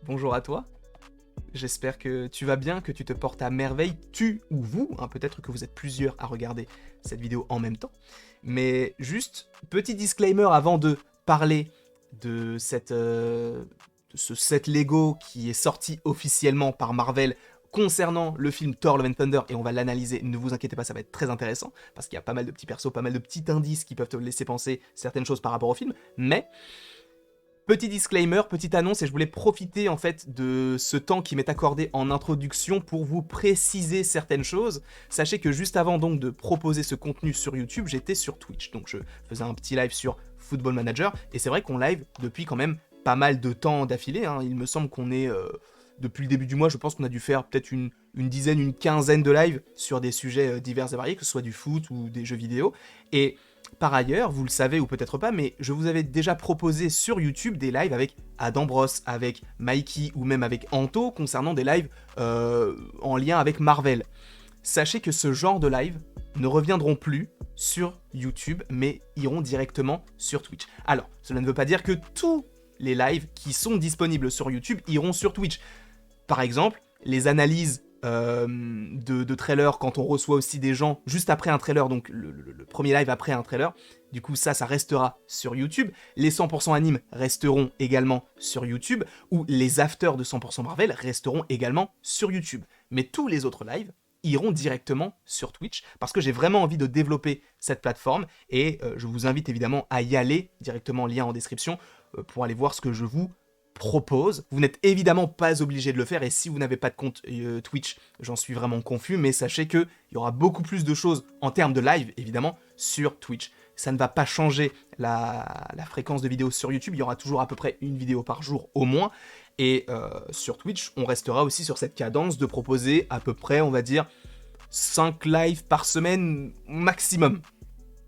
bonjour à toi. J'espère que tu vas bien, que tu te portes à merveille, tu ou vous, hein, peut-être que vous êtes plusieurs à regarder cette vidéo en même temps. Mais juste, petit disclaimer avant de parler de de ce set Lego qui est sorti officiellement par Marvel concernant le film Thor Love and Thunder, et on va l'analyser, ne vous inquiétez pas, ça va être très intéressant, parce qu'il y a pas mal de petits persos, pas mal de petits indices qui peuvent te laisser penser certaines choses par rapport au film, mais petit disclaimer, petite annonce, et je voulais profiter en fait de ce temps qui m'est accordé en introduction pour vous préciser certaines choses. Sachez que juste avant donc de proposer ce contenu sur YouTube, j'étais sur Twitch, donc je faisais un petit live sur Football Manager, et c'est vrai qu'on live depuis quand même pas mal de temps d'affilée, hein. Il me semble qu'on est, depuis le début du mois, je pense qu'on a dû faire peut-être une dizaine, une quinzaine de lives sur des sujets divers et variés, que ce soit du foot ou des jeux vidéo, et par ailleurs, vous le savez ou peut-être pas, mais je vous avais déjà proposé sur YouTube des lives avec Adam Bros, avec Mikey ou même avec Anto concernant des lives en lien avec Marvel. Sachez que ce genre de live ne reviendront plus sur YouTube, mais iront directement sur Twitch. Alors, cela ne veut pas dire que tous les lives qui sont disponibles sur YouTube iront sur Twitch. Par exemple, les analyses de trailers, quand on reçoit aussi des gens juste après un trailer, donc le premier live après un trailer, du coup ça restera sur YouTube. Les 100% animes resteront également sur YouTube, ou les afters de 100% Marvel resteront également sur YouTube. Mais tous les autres lives iront directement sur Twitch, parce que j'ai vraiment envie de développer cette plateforme, et je vous invite évidemment à y aller, directement lien en description, pour aller voir ce que je vous propose. Vous n'êtes évidemment pas obligé de le faire, et si vous n'avez pas de compte Twitch, j'en suis vraiment confus, mais sachez qu'il y aura beaucoup plus de choses en termes de live, évidemment, sur Twitch. Ça ne va pas changer la fréquence de vidéos sur YouTube, il y aura toujours à peu près une vidéo par jour au moins, et sur Twitch, on restera aussi sur cette cadence de proposer à peu près, on va dire, 5 lives par semaine maximum.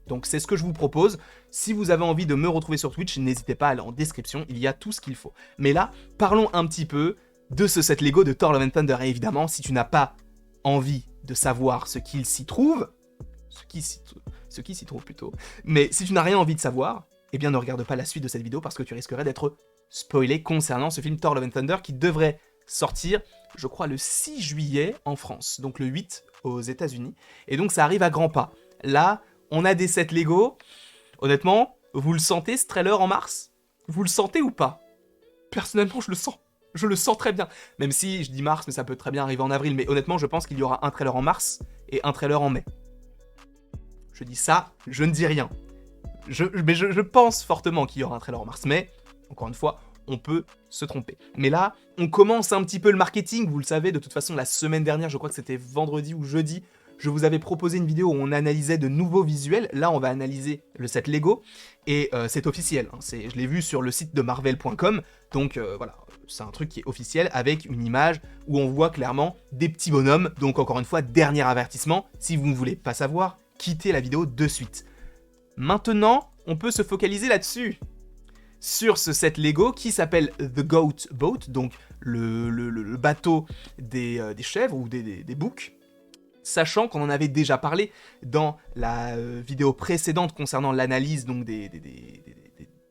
Donc c'est ce que je vous propose. Si vous avez envie de me retrouver sur Twitch, n'hésitez pas à aller en description, il y a tout ce qu'il faut. Mais là, parlons un petit peu de ce set Lego de Thor Love and Thunder. Et évidemment, si tu n'as pas envie de savoir ce qu'il s'y trouve, ce qui s'y trouve plutôt, mais si tu n'as rien envie de savoir, eh bien ne regarde pas la suite de cette vidéo parce que tu risquerais d'être spoilé concernant ce film Thor Love and Thunder qui devrait sortir, je crois, le 6 juillet en France, donc le 8 aux États-Unis. Et donc ça arrive à grands pas. Là, on a des sets Lego. Honnêtement, vous le sentez ce trailer en mars? Vous le sentez ou pas? Personnellement, je le sens. Je le sens très bien. Même si je dis mars, mais ça peut très bien arriver en avril. Mais honnêtement, je pense qu'il y aura un trailer en mars et un trailer en mai. Je dis ça, je ne dis rien. Mais je pense fortement qu'il y aura un trailer en mars. Mais, encore une fois, on peut se tromper. Mais là, on commence un petit peu le marketing. Vous le savez, de toute façon, la semaine dernière, je crois que c'était vendredi ou jeudi, je vous avais proposé une vidéo où on analysait de nouveaux visuels. Là, on va analyser le set Lego. Et c'est officiel. Hein. Je l'ai vu sur le site de marvel.com. Donc voilà, c'est un truc qui est officiel avec une image où on voit clairement des petits bonhommes. Donc encore une fois, dernier avertissement. Si vous ne voulez pas savoir, quittez la vidéo de suite. Maintenant, on peut se focaliser là-dessus. Sur ce set Lego qui s'appelle The Goat Boat. Donc le bateau des chèvres ou des boucs. Sachant qu'on en avait déjà parlé dans la vidéo précédente concernant l'analyse donc des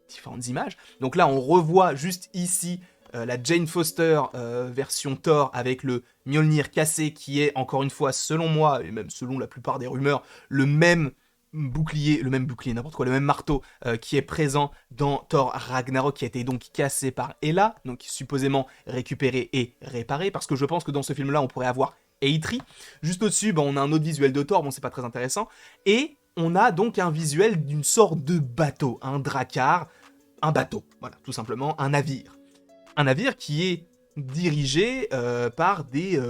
différentes images. Donc là, on revoit juste ici la Jane Foster version Thor avec le Mjolnir cassé qui est, encore une fois, selon moi, et même selon la plupart des rumeurs, le même bouclier, n'importe quoi, le même marteau qui est présent dans Thor Ragnarok, qui a été donc cassé par Hela, donc supposément récupéré et réparé, parce que je pense que dans ce film-là, on pourrait avoir Eitri. Juste au-dessus, on a un autre visuel de Thor, bon c'est pas très intéressant, et on a donc un visuel d'une sorte de bateau, un drakkar, un bateau, voilà, tout simplement, un navire. Un navire qui est dirigé par des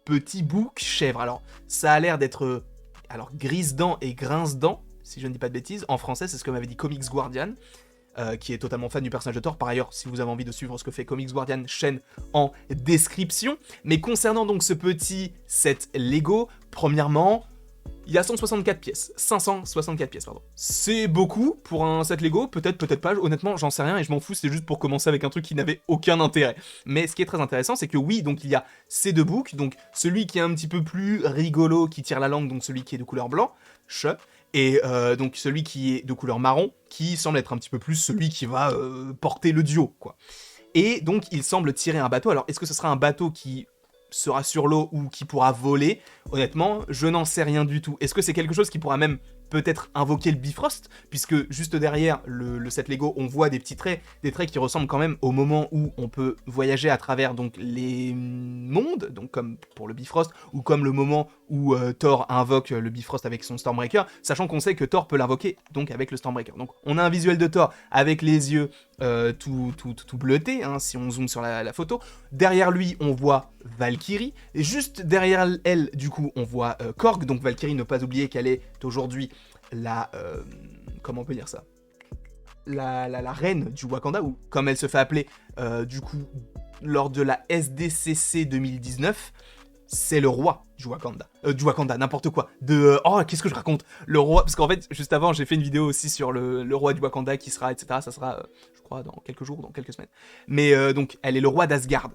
petits boucs chèvres. Alors, ça a l'air d'être grise-dents et grince-dents, si je ne dis pas de bêtises. En français, c'est ce que m'avait dit Comics Guardian, qui est totalement fan du personnage de Thor. Par ailleurs, si vous avez envie de suivre ce que fait Comics Guardian, chaîne en description. Mais concernant donc ce petit set Lego, premièrement, il y a 164 pièces. 564 pièces, pardon. C'est beaucoup pour un set Lego, peut-être, peut-être pas, honnêtement, j'en sais rien et je m'en fous, c'est juste pour commencer avec un truc qui n'avait aucun intérêt. Mais ce qui est très intéressant, c'est que oui, donc il y a ces deux boucs, donc celui qui est un petit peu plus rigolo, qui tire la langue, donc celui qui est de couleur blanc, et donc celui qui est de couleur marron, qui semble être un petit peu plus celui qui va porter le duo, quoi. Et donc, il semble tirer un bateau. Alors, est-ce que ce sera un bateau qui sera sur l'eau ou qui pourra voler? Honnêtement, je n'en sais rien du tout. Est-ce que c'est quelque chose qui pourra même peut-être invoquer le Bifrost, puisque juste derrière le set Lego, on voit des petits traits, des traits qui ressemblent quand même au moment où on peut voyager à travers donc les mondes, donc comme pour le Bifrost, ou comme le moment où Thor invoque le Bifrost avec son Stormbreaker, sachant qu'on sait que Thor peut l'invoquer donc avec le Stormbreaker. Donc on a un visuel de Thor avec les yeux tout bleutés, hein, si on zoome sur la photo. Derrière lui, on voit Valkyrie, et juste derrière elle, du coup, on voit Korg. Donc Valkyrie, ne pas oublier qu'elle est aujourd'hui la... comment on peut dire ça, la reine du Wakanda, ou comme elle se fait appeler, du coup, lors de la SDCC 2019, c'est le roi du Wakanda, n'importe quoi, oh, qu'est-ce que je raconte, le roi, parce qu'en fait, juste avant, j'ai fait une vidéo aussi sur le roi du Wakanda qui sera, etc., ça sera, je crois, dans quelques jours, dans quelques semaines, mais donc, elle est le roi d'Asgard,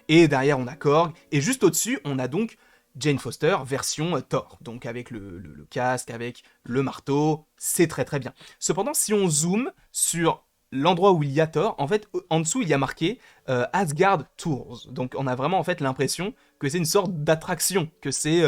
et derrière, on a Korg, et juste au-dessus, on a donc Jane Foster version Thor, donc avec le casque, avec le marteau, c'est très très bien. Cependant, si on zoome sur l'endroit où il y a Thor, en fait, en dessous, il y a marqué Asgard Tours. Donc on a vraiment en fait l'impression que c'est une sorte d'attraction, que c'est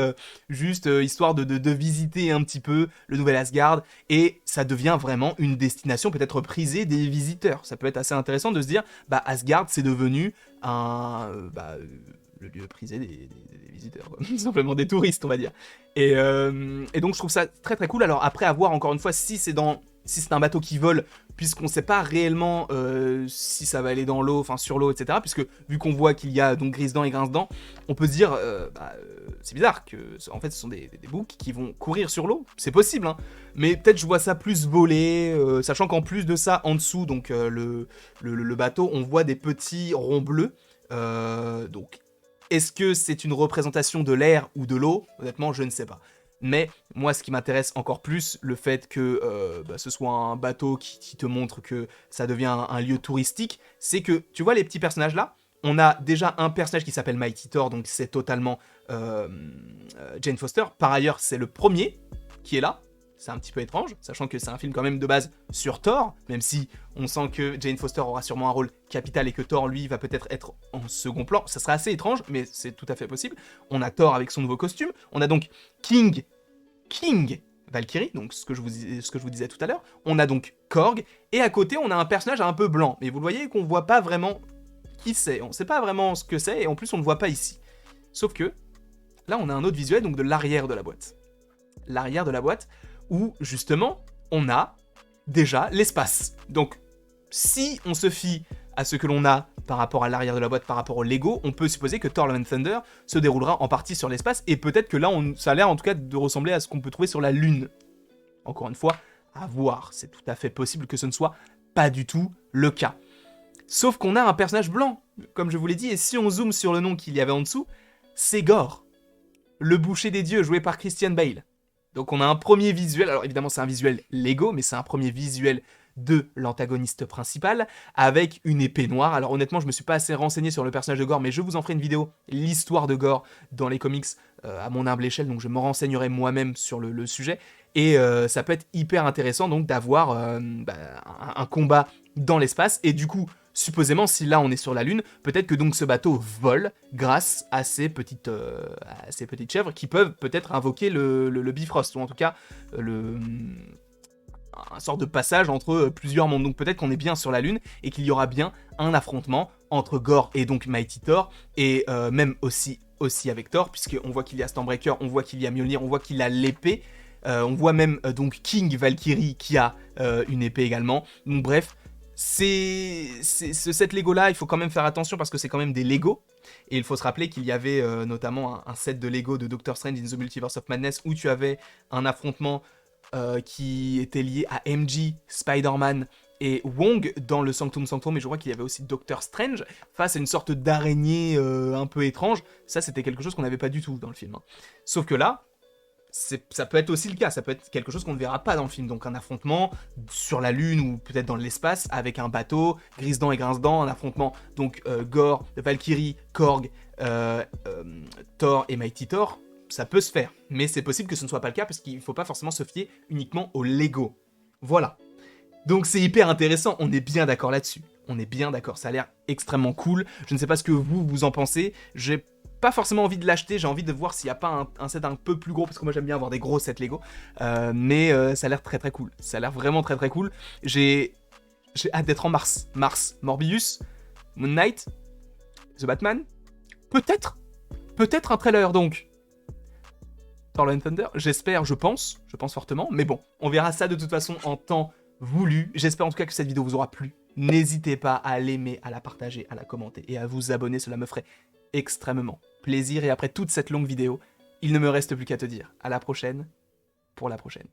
juste histoire de visiter un petit peu le nouvel Asgard, et ça devient vraiment une destination peut-être prisée des visiteurs. Ça peut être assez intéressant de se dire, bah Asgard, c'est devenu le lieu prisé des visiteurs, quoi. Simplement des touristes, on va dire. Et donc je trouve ça très très cool. Alors après, à voir encore une fois si c'est un bateau qui vole, puisqu'on ne sait pas réellement si ça va aller dans l'eau, enfin sur l'eau, etc. Puisque vu qu'on voit qu'il y a donc Grise-Dent et Grince-Dent, on peut se dire, c'est bizarre que, en fait, ce sont des boucs qui vont courir sur l'eau. C'est possible, hein. Mais peut-être je vois ça plus voler, sachant qu'en plus de ça, en dessous, donc le bateau, on voit des petits ronds bleus. Donc, est-ce que c'est une représentation de l'air ou de l'eau? Honnêtement, je ne sais pas. Mais moi, ce qui m'intéresse encore plus, le fait que ce soit un bateau qui te montre que ça devient un lieu touristique, c'est que, tu vois les petits personnages là, on a déjà un personnage qui s'appelle Mighty Thor, donc c'est totalement Jane Foster. Par ailleurs, c'est le premier qui est là. C'est un petit peu étrange, sachant que c'est un film quand même de base sur Thor, même si on sent que Jane Foster aura sûrement un rôle capital et que Thor, lui, va peut-être être en second plan. Ça serait assez étrange, mais c'est tout à fait possible. On a Thor avec son nouveau costume, on a donc King Valkyrie, donc ce que je vous disais tout à l'heure. On a donc Korg, et à côté, on a un personnage un peu blanc, mais vous le voyez qu'on voit pas vraiment qui c'est, on sait pas vraiment ce que c'est, et en plus on ne voit pas ici. Sauf que, là on a un autre visuel, donc de l'arrière de la boîte. L'arrière de la boîte, où justement, on a déjà l'espace. Donc, si on se fie à ce que l'on a par rapport à l'arrière de la boîte, par rapport au Lego, on peut supposer que Thor Love and Thunder se déroulera en partie sur l'espace, et peut-être que là, ça a l'air en tout cas de ressembler à ce qu'on peut trouver sur la Lune. Encore une fois, à voir, c'est tout à fait possible que ce ne soit pas du tout le cas. Sauf qu'on a un personnage blanc, comme je vous l'ai dit, et si on zoome sur le nom qu'il y avait en dessous, c'est Gorr, le boucher des dieux, joué par Christian Bale. Donc on a un premier visuel, alors évidemment c'est un visuel Lego, mais c'est un premier visuel de l'antagoniste principal, avec une épée noire. Alors honnêtement, je me suis pas assez renseigné sur le personnage de Gorr, mais je vous en ferai une vidéo, l'histoire de Gorr dans les comics, à mon humble échelle, donc je me renseignerai moi-même sur le sujet, et ça peut être hyper intéressant donc d'avoir un combat dans l'espace, et du coup, supposément, si là on est sur la Lune, peut-être que donc ce bateau vole grâce à ces petites chèvres qui peuvent peut-être invoquer le Bifrost, ou en tout cas un sort de passage entre plusieurs mondes. Donc peut-être qu'on est bien sur la Lune et qu'il y aura bien un affrontement entre Gorr et donc Mighty Thor, et même aussi avec Thor, puisqu'on voit qu'il y a Stormbreaker, on voit qu'il y a Mjolnir, on voit qu'il a l'épée, on voit même donc King Valkyrie qui a une épée également. Donc bref, ce set Lego là, il faut quand même faire attention parce que c'est quand même des Lego, et il faut se rappeler qu'il y avait notamment un set de Lego de Doctor Strange in the Multiverse of Madness où tu avais un affrontement qui était lié à MJ, Spider-Man et Wong dans le Sanctum Sanctorum, mais je crois qu'il y avait aussi Doctor Strange face à une sorte d'araignée un peu étrange. Ça, c'était quelque chose qu'on n'avait pas du tout dans le film, hein. Sauf que là, ça peut être aussi le cas, ça peut être quelque chose qu'on ne verra pas dans le film, donc un affrontement sur la Lune ou peut-être dans l'espace avec un bateau, Grise-Dent et Grince-Dent, un affrontement donc Gorr, Valkyrie, Korg, Thor et Mighty Thor, ça peut se faire, mais c'est possible que ce ne soit pas le cas parce qu'il ne faut pas forcément se fier uniquement au Lego. Voilà. Donc c'est hyper intéressant, on est bien d'accord là-dessus. On est bien d'accord, ça a l'air extrêmement cool. Je ne sais pas ce que vous en pensez. J'ai pas forcément envie de l'acheter, j'ai envie de voir s'il n'y a pas un set un peu plus gros, parce que moi j'aime bien avoir des gros sets Lego. Mais ça a l'air très cool. Ça a l'air vraiment très cool. J'ai hâte d'être en mars. Mars, Morbius, Moon Knight, The Batman. Peut-être un trailer donc. Thor Love and Thunder, j'espère, je pense fortement. Mais bon, on verra ça de toute façon en temps voulu. J'espère en tout cas que cette vidéo vous aura plu. N'hésitez pas à l'aimer, à la partager, à la commenter et à vous abonner, cela me ferait extrêmement plaisir. Et après toute cette longue vidéo, il ne me reste plus qu'à te dire à la prochaine pour la prochaine.